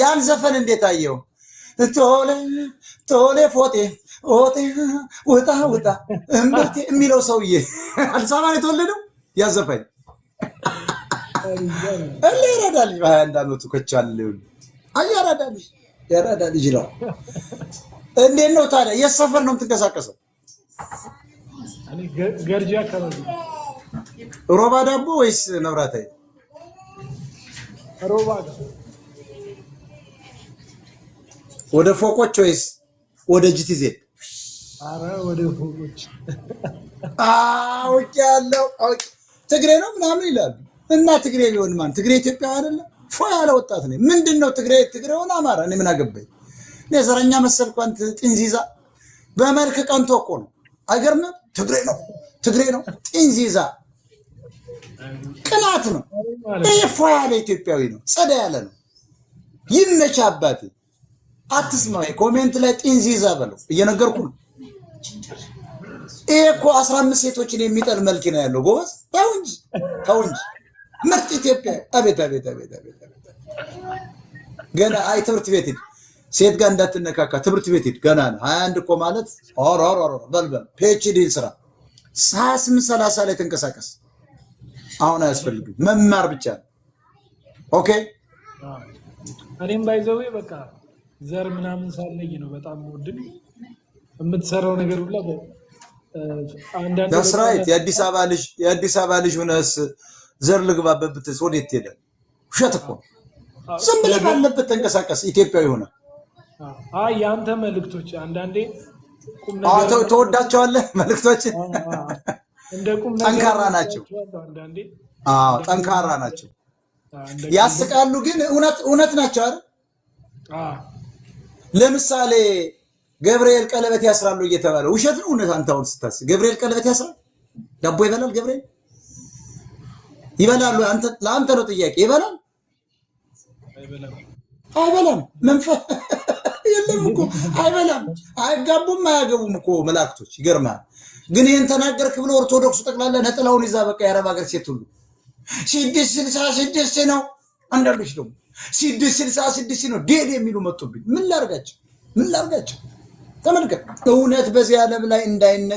ያን ዘፈን እንዴት አየው? ቶሌ ቶሌ ፎቴ ኦቴ ወጣ ወጣ እምብርቴ የሚለው ሰውዬ አዲስ አበባ ነው የተወለደው። ያዘፈኝ እኔ ያራዳል በአንድ አመቱ ከቻለው አያራዳል ያራዳል ይጅለው። እንዴት ነው ታዲያ? የሰፈር ነው የምትንቀሳቀሰው? እኔ ገርጂ አካባቢ ሮባ ዳቦ ወይስ መብራታዊ? ሮባ ወደ ፎቆች ወይስ ወደ ጂቲዜ? አረ ወደ ፎቆች። አውቅ ያለው ትግሬ ነው ምናምን ይላሉ። እና ትግሬ ቢሆን ማን ትግሬ ኢትዮጵያ አይደለ? ፎ ያለ ወጣት ነው። ምንድነው ትግሬ ሆነ አማራ? እኔ ምን አገባኝ? ለዘረኛ መሰልኩ አንተ ጥንዚዛ። በመልክ ቀንቶ እኮ ነው። አይገርምም? ትግሬ ነው ጥንዚዛ። ቅናት ነው። ይሄ ፎ ያለ ኢትዮጵያዊ ነው። ጸዳ ያለ ነው። ይመች አባቴ። አትስማው። ኮሜንት ላይ ጥንዚዛ በለው እየነገርኩ ነው። ይሄ እኮ 15 ሴቶችን የሚጠል መልክ ነው ያለው። ጎበዝ ተው እንጂ ምርጥ ኢትዮጵያ። አቤት አቤት አቤት አቤት። ገና አይ ትምህርት ቤት ሂድ፣ ሴት ጋር እንዳትነካካ ትምህርት ቤት ሂድ። ገና ነው 21 እኮ ማለት በልበል። ፒኤችዲ ስራ 28 30 ላይ ተንቀሳቀስ። አሁን አያስፈልግም፣ መማር ብቻ ነው። ኦኬ እኔም ባይዘው በቃ ዘር ምናምን ሳለኝ ነው በጣም ወድም የምትሰራው ነገር ሁላ አንዳንድ ዳስራይት የአዲስ አበባ ልጅ ሆነስ ዘር ልግባበት ብትስ ወዴት ትሄዳለህ? ውሸት እኮ ዝም ብለህ ባለበት ተንቀሳቀስ። ኢትዮጵያዊ ሆነ አይ ያንተ መልእክቶች አንዳንዴ ቁም ነገር ተወዳቸዋለህ። መልእክቶች እንደ ቁም ነገር ጠንካራ ናቸው። አንዳንዴ ጠንካራ ናቸው፣ ያስቃሉ፣ ግን እውነት ናቸው አይደል? ለምሳሌ ገብርኤል ቀለበት ያስራሉ እየተባለ ውሸት ነው እውነት? አንተ አሁን ስታስብ ገብርኤል ቀለበት ያስራል? ዳቦ ይበላል? ገብርኤል ይበላሉ? ለአንተ ነው ጥያቄ። ይበላል አይበላም? መንፈስ የለም እኮ አይበላም። አይጋቡም አያገቡም እኮ መላእክቶች። ይገርማል። ግን ይሄን ተናገርክ ብሎ ኦርቶዶክሱ ጠቅላላ ነጥላውን ይዛ በቃ የአረብ ሀገር ሴት ሁሉ 666 ነው። አንዳንዶች ደግሞ 666 ነው ዴድ የሚሉ መጡብኝ። ምን ላርጋቸው? ተመልከት። እውነት በዚህ ዓለም ላይ እንዳይነ